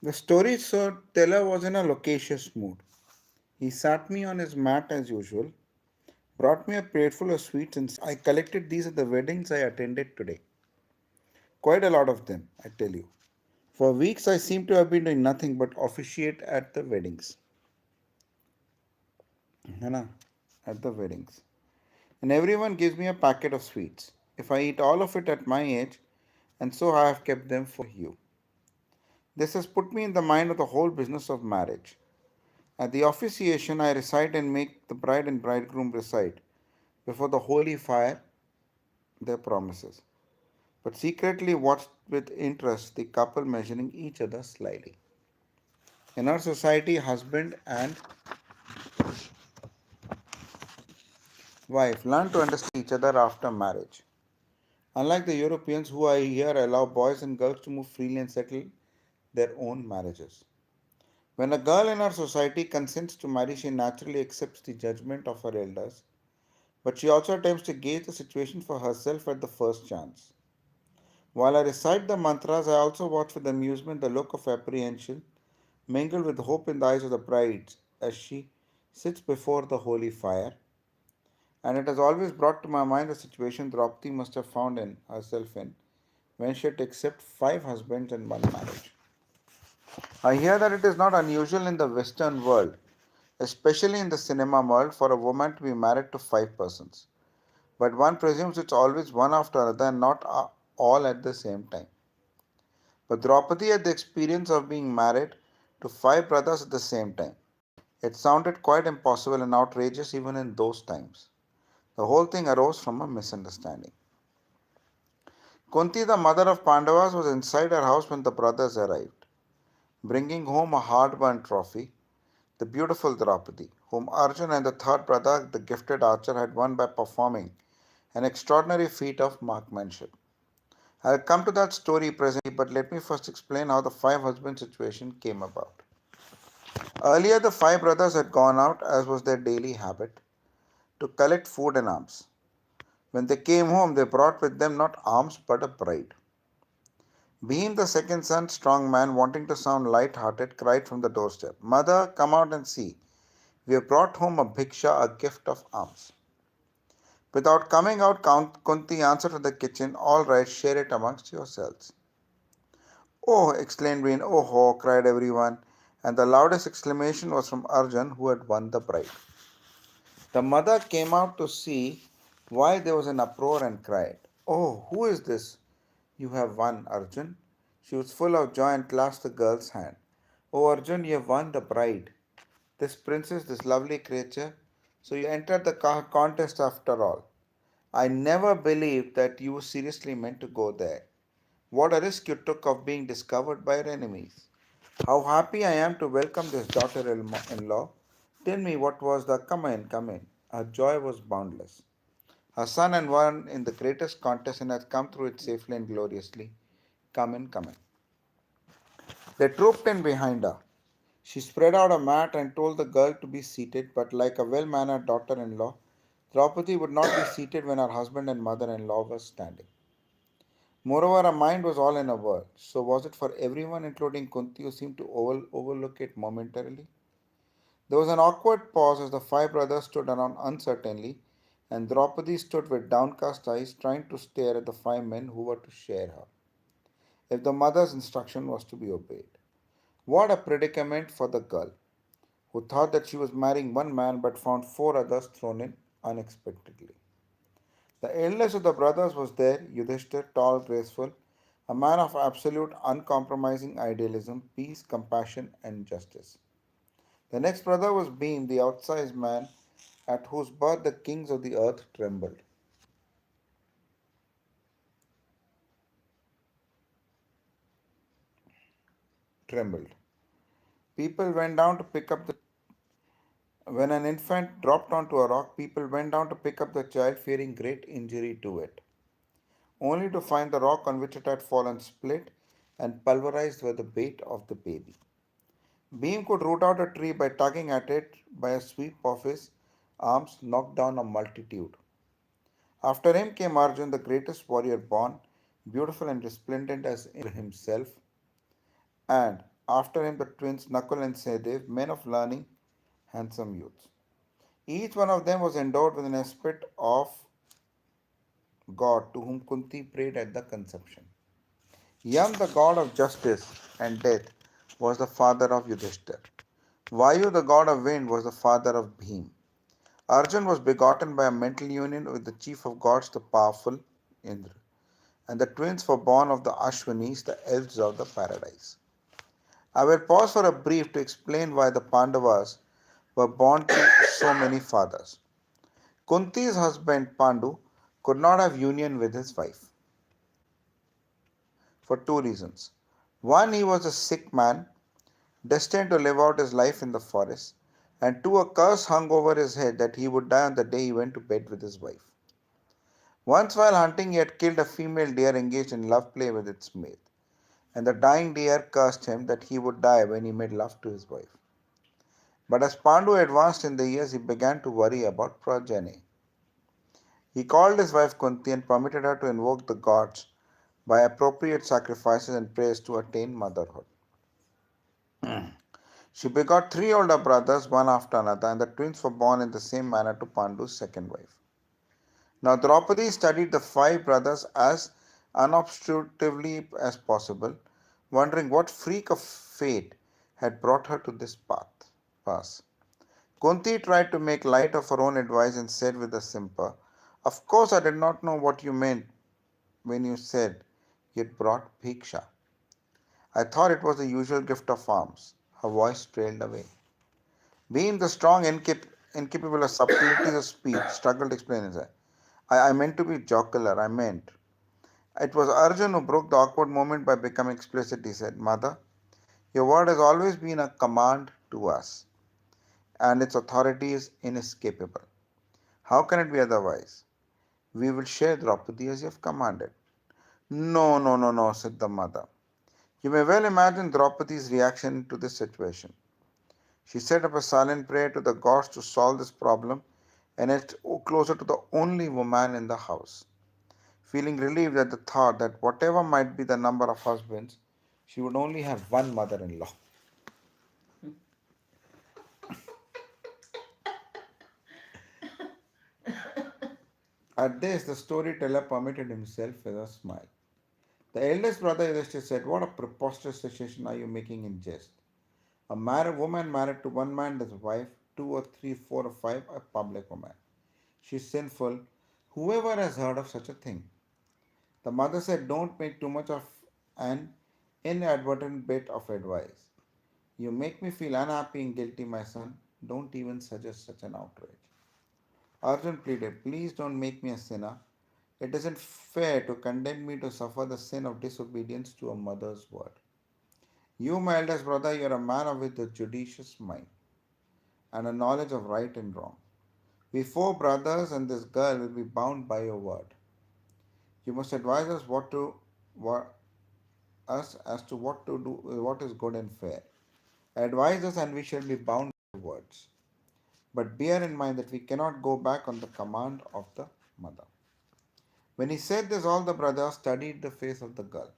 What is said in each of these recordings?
The storyteller was in a loquacious mood. He sat me on his mat as usual, brought me a plateful of sweets, and I collected these at the weddings I attended today. Quite a lot of them, I tell you. For weeks, I seem to have been doing nothing but officiate at the weddings. है ना? At the weddings. And everyone gives me a packet of sweets. If I eat all of it at my age, and so I have kept them for you. This has put me in the mind of the whole business of marriage. At the officiation, I recite and make the bride and bridegroom recite before the holy fire their promises, but secretly watched with interest the couple measuring each other slyly. In our society, husband and wife learn to understand each other after marriage. Unlike the Europeans, who I hear allow boys and girls to move freely and settle their own marriages. When a girl in our society consents to marry, she naturally accepts the judgment of her elders, but she also attempts to gauge the situation for herself at the first chance. While I recite the mantras, I also watch with amusement the look of apprehension mingled with hope in the eyes of the bride as she sits before the holy fire, and it has always brought to my mind the situation Draupadi must have found in herself in when she had to accept five husbands and one marriage. I hear that it is not unusual in the Western world, especially in the cinema world, for a woman to be married to five persons. But one presumes it's always one after another and not all at the same time. But Draupadi had the experience of being married to five brothers at the same time. It sounded quite impossible and outrageous even in those times. The whole thing arose from a misunderstanding. Kunti, the mother of Pandavas, was inside her house when the brothers arrived, bringing home a hard-won trophy, the beautiful Draupadi, whom Arjun and the third brother, the gifted archer, had won by performing an extraordinary feat of marksmanship. I'll come to that story presently, but let me first explain how the five husband situation came about. Earlier, the five brothers had gone out, as was their daily habit, to collect food and arms. When they came home, they brought with them not arms but a bride. Bhim, the second son, strong man, wanting to sound light-hearted, cried from the doorstep, "Mother, come out and see. We have brought home a bhiksha, a gift of alms." Without coming out, Count Kunti answered from the kitchen, "All right, share it amongst yourselves." "Oh!" exclaimed Bhim. "Oh ho!" cried everyone, and the loudest exclamation was from Arjun, who had won the bride. The mother came out to see why there was an uproar and cried, "Oh, who is this you have won, Arjun?" She was full of joy and clasped the girl's hand. "Oh, Arjun, you have won the bride. This princess, this lovely creature. So you entered the contest after all. I never believed that you seriously meant to go there. What a risk you took of being discovered by your enemies. How happy I am to welcome this daughter in law. Tell me what was the come in, come in." Her joy was boundless. Her son had won in the greatest contest and had come through it safely and gloriously. Come in, come in. They trooped in behind her. She spread out a mat and told the girl to be seated, but like a well mannered daughter in law, Draupadi would not be seated when her husband and mother in law were standing. Moreover, her mind was all in a whirl. So was it for everyone, including Kunti, who seemed to overlook it momentarily? There was an awkward pause as the five brothers stood around uncertainly, and Draupadi stood with downcast eyes, trying to stare at the five men who were to share her, if the mother's instruction was to be obeyed. What a predicament for the girl, who thought that she was marrying one man but found four others thrown in unexpectedly. The eldest of the brothers was there, Yudhishthir, tall, graceful, a man of absolute uncompromising idealism, peace, compassion, and justice. The next brother was Bhim, the outsized man at whose birth the kings of the earth trembled. Trembled. People went down to pick up the When an infant dropped onto a rock, people went down to pick up the child, fearing great injury to it, only to find the rock on which it had fallen split and pulverized by the weight of the baby. Beam could root out a tree by tugging at it by a sweep of his arms, knocked down a multitude. After him came Arjun, the greatest warrior born, beautiful and resplendent as Indra himself, and After him, the twins Nakul and Sehdev, men of learning, handsome youths. Each one of them was endowed with an aspect of God to whom Kunti prayed at the conception. Yam, the god of justice and death, was the father of Yudhishthir. Vayu, the god of wind, was the father of Bhim. Arjun was begotten by a mental union with the chief of gods, the powerful Indra. And the twins were born of the Ashwanis, the elves of the paradise. I will pause for a brief to explain why the Pandavas were born to so many fathers. Kunti's husband Pandu could not have union with his wife for two reasons. One, he was a sick man destined to live out his life in the forest, and two, a curse hung over his head that he would die on the day he went to bed with his wife. Once while hunting, he had killed a female deer engaged in love play with its mate, and the dying deer cursed him that he would die when he made love to his wife. But as Pandu advanced in the years, he began to worry about progeny. He called his wife Kunti and permitted her to invoke the gods by appropriate sacrifices and prayers to attain motherhood. She begot three older brothers, one after another, and the twins were born in the same manner to Pandu's second wife. Now Draupadi studied the five brothers as unobstructively as possible, wondering what freak of fate had brought her to this pass. Kunti tried to make light of her own advice and said with a simper, "Of course I did not know what you meant when you said you'd brought bhiksha. I thought it was the usual gift of alms." Her voice trailed away. Being the strong, incapable of subtleties of speech, struggled to explain himself. I meant to be jocular, I meant. It was Arjun who broke the awkward moment by becoming explicit. He said, "Mother, your word has always been a command to us, and its authority is inescapable. How can it be otherwise? We will share Draupadi as you have commanded." "No, no, no, no," said the mother. You may well imagine Draupadi's reaction to this situation. She set up a silent prayer to the gods to solve this problem and edged closer to the only woman in the house, feeling relieved at the thought that whatever might be the number of husbands, she would only have one mother in law. At this, the storyteller permitted himself with a smile. The eldest brother Yudhishthir said, "What a preposterous situation are you making in jest? A married woman married to one man is a wife, two or three, four or five, a public woman. She is sinful. Whoever has heard of such a thing?" The mother said, "Don't make too much of an inadvertent bit of advice. You make me feel unhappy and guilty, my son. Don't even suggest such an outrage." Arjun pleaded, "Please don't make me a sinner. It isn't fair to condemn me to suffer the sin of disobedience to a mother's word. You, my eldest brother, you are a man with a judicious mind and a knowledge of right and wrong. We four brothers and this girl will be bound by your word. You must advise us what us as to what to do, what is good and fair. Advise us, and we shall be bound by your words. But bear in mind that we cannot go back on the command of the mother." When he said this, all the brothers studied the face of the girl,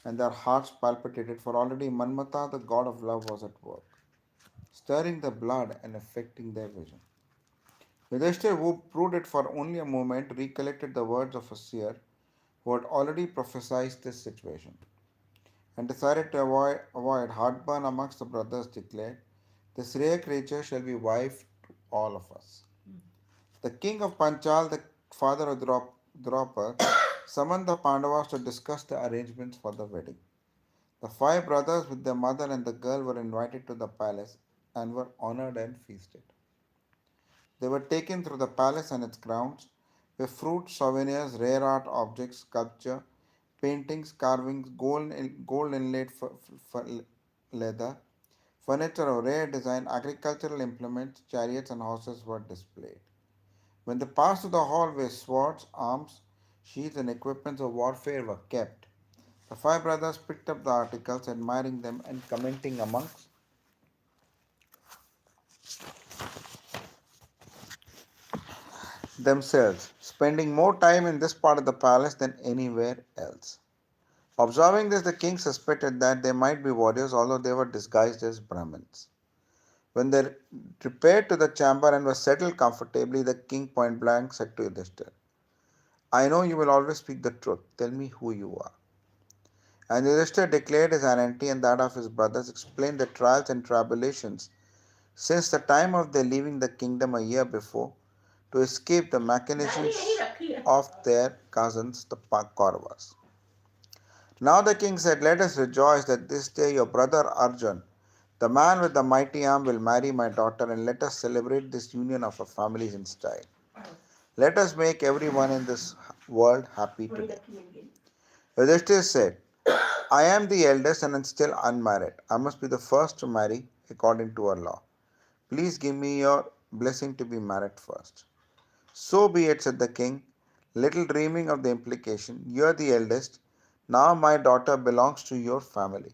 and their hearts palpitated, for already Manmata, the god of love, was at work, stirring the blood and affecting their vision. Yudhishthir, who brooded for only a moment, recollected the words of a seer who had already prophesied this situation, and decided to avoid heartburn amongst the brothers, declared, "This rare creature shall be wife to all of us." The king of Panchal, the father of Draupadi, summoned the Pandavas to discuss the arrangements for the wedding. The five brothers, with their mother and the girl, were invited to the palace and were honored and feasted. They were taken through the palace and its grounds, where fruit, souvenirs, rare art objects, sculpture, paintings, carvings, gold inlaid leather, furniture of rare design, agricultural implements, chariots, and horses were displayed. When they passed to the hall where swords, arms, shields, and equipments of warfare were kept, the five brothers picked up the articles, admiring them and commenting amongst themselves, spending more time in this part of the palace than anywhere else. Observing this, the king suspected that they might be warriors, although they were disguised as Brahmins. When they repaired to the chamber and were settled comfortably, the king point blank said to Yudhishthir, I know you will always speak the truth. Tell me who you are. And Yudhishthir declared his identity and that of his brothers, explained the trials and tribulations since the time of their leaving the kingdom a year before to escape the machinations of their cousins, the Kauravas. Now the king said, let us rejoice that this day your brother Arjun, the man with the mighty arm, will marry my daughter, and let us celebrate this union of our families in style. Let us make everyone in this world happy today. Yudhishthir said, I am the eldest and am still unmarried. I must be the first to marry according to our law. Please give me your blessing to be married first. So be it, said the king, little dreaming of the implication. You are the eldest. Now my daughter belongs to your family.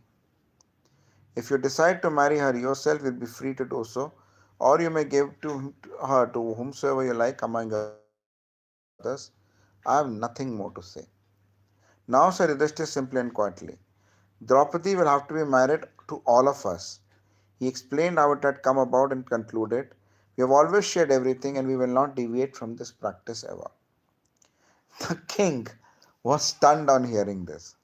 If you decide to marry her yourself, you'll be free to do so, or you may give to her to whomsoever you like among your brothers. I have nothing more to say. Now, said Yudhishthir simply and quietly, Draupadi will have to be married to all of us. He explained how it had come about and concluded, we have always shared everything and we will not deviate from this practice ever. The king was stunned on hearing this.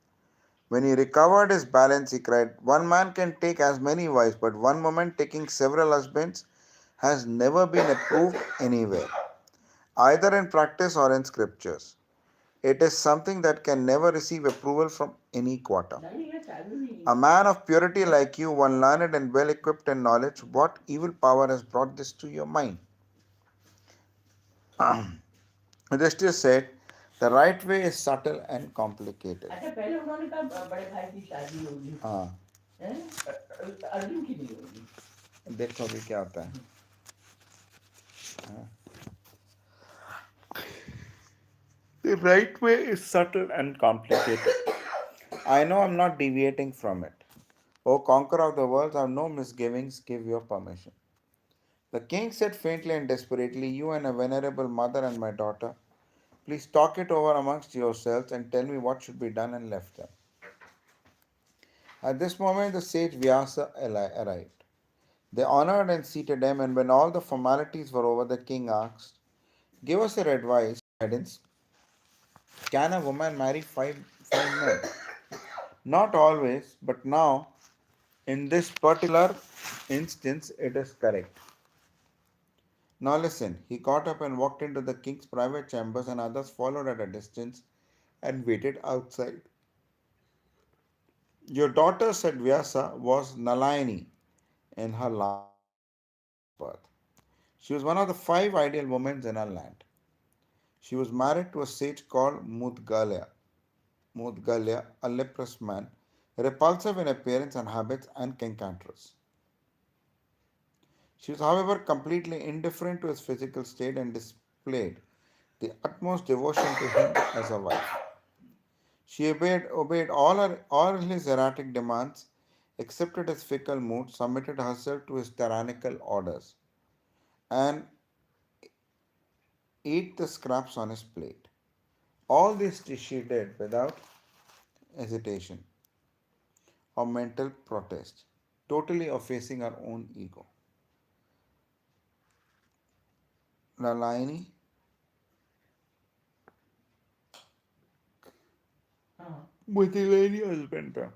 When he recovered his balance, he cried, one man can take as many wives, but one woman taking several husbands has never been approved anywhere, either in practice or in scriptures. It is something that can never receive approval from any quarter. A man of purity like you, one learned and well equipped in knowledge, what evil power has brought this to your mind? Yudhishthir said, the right way is subtle and complicated. हाँ देखो अभी क्या होता है The right way is subtle and complicated. I know I'm not deviating from it. O conqueror of the world, I have no misgivings, give your permission. The king said faintly and desperately, you and a venerable mother and my daughter, please talk it over amongst yourselves and tell me what should be done, and left them. At this moment, the sage Vyasa arrived. They honored and seated him, and when all the formalities were over, the king asked, give us your advice, guidance. Can a woman marry five men? Not always, but now, in this particular instance, it is correct. Now listen, he got up and walked into the king's private chambers, and others followed at a distance and waited outside. Your daughter, said Vyasa, was Nalayani in her last birth. She was one of the five ideal women in our land. She was married to a sage called Mudgalya, a leprous man, repulsive in appearance and habits and cantankerous. She was, however, completely indifferent to his physical state and displayed the utmost devotion to him as a wife. She obeyed all his erratic demands, accepted his fickle mood, submitted herself to his tyrannical orders, and ate the scraps on his plate. All this she did without hesitation or mental protest, totally effacing her own ego. Nalaini Mutilani husband था.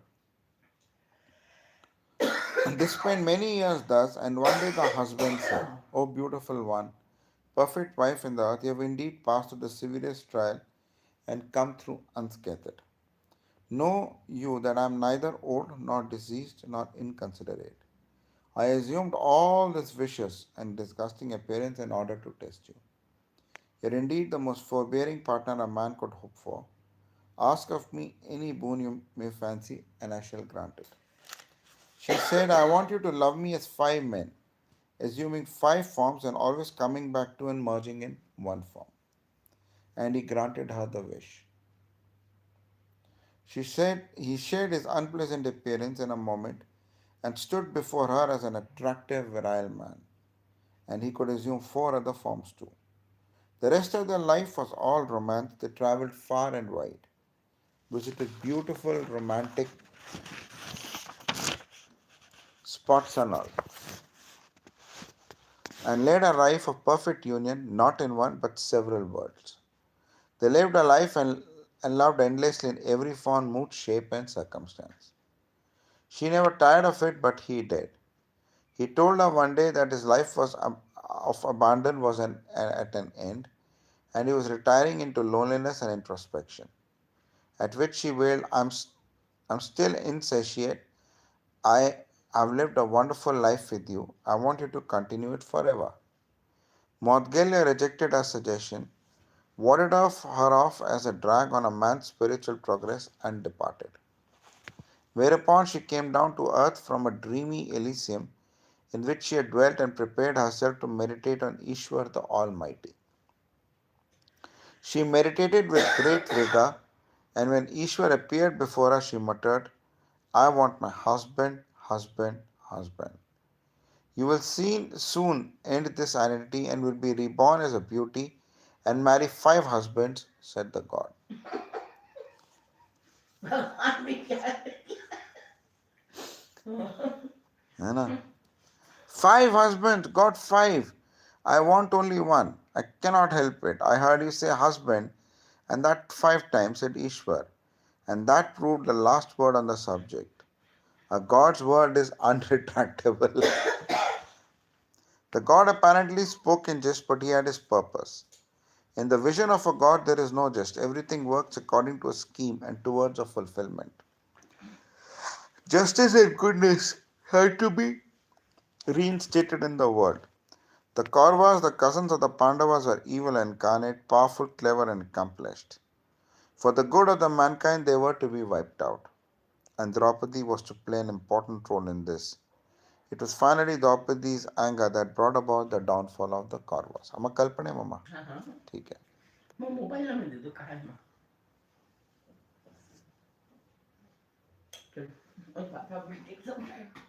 They spent many years thus, and one day the husband said, O beautiful one, perfect wife in the earth, you have indeed passed through the severest trial and come through unscathed. Know you that I am neither old nor diseased nor inconsiderate. I assumed all this vicious and disgusting appearance in order to test you. You're indeed the most forbearing partner a man could hope for. Ask of me any boon you may fancy, and I shall grant it. She said, I want you to love me as five men, assuming five forms and always coming back to and merging in one form. And he granted her the wish. She said he shared his unpleasant appearance in a moment and stood before her as an attractive, virile man. And he could assume four other forms too. The rest of their life was all romance. They traveled far and wide. visited beautiful romantic spots and all, and led a life of perfect union, not in one but several worlds. They lived a life and loved endlessly in every form, mood, shape, and circumstance. She never tired of it, but he did. He told her one day that his life was of abandon was at an end, and he was retiring into loneliness and introspection. At which she wailed, I'm still insatiate. I have lived a wonderful life with you. I want you to continue it forever. Moudgalier rejected her suggestion, warded her off as a drag on a man's spiritual progress, and departed. Whereupon she came down to earth from a dreamy Elysium in which she had dwelt and prepared herself to meditate on Ishwar the Almighty. She meditated with great vigor, and when Ishwar appeared before her, she muttered, I want my husband, husband, husband. You will soon end this identity and will be reborn as a beauty and marry 5 husbands, said the god. है ना? 5 husbands, got 5. I want only one. I cannot help it. I heard you say husband, and that 5 times, said Ishwar. And that proved the last word on the subject. A god's word is unretractable. The god apparently spoke in jest, but he had his purpose. In the vision of a god, there is no jest. Everything works according to a scheme and towards a fulfillment. Justice and goodness had to be reinstated in the world. The Kauravas, the cousins of the Pandavas, were evil incarnate, powerful, clever, and accomplished. For the good of the mankind, they were to be wiped out, and Draupadi was to play an important role in this. It was finally Draupadi's anger that brought about the downfall of the Kauravas. हम कल्पने मामा ठीक है मैं mobile में दे दो कहा है चल और पापा भी देख सकते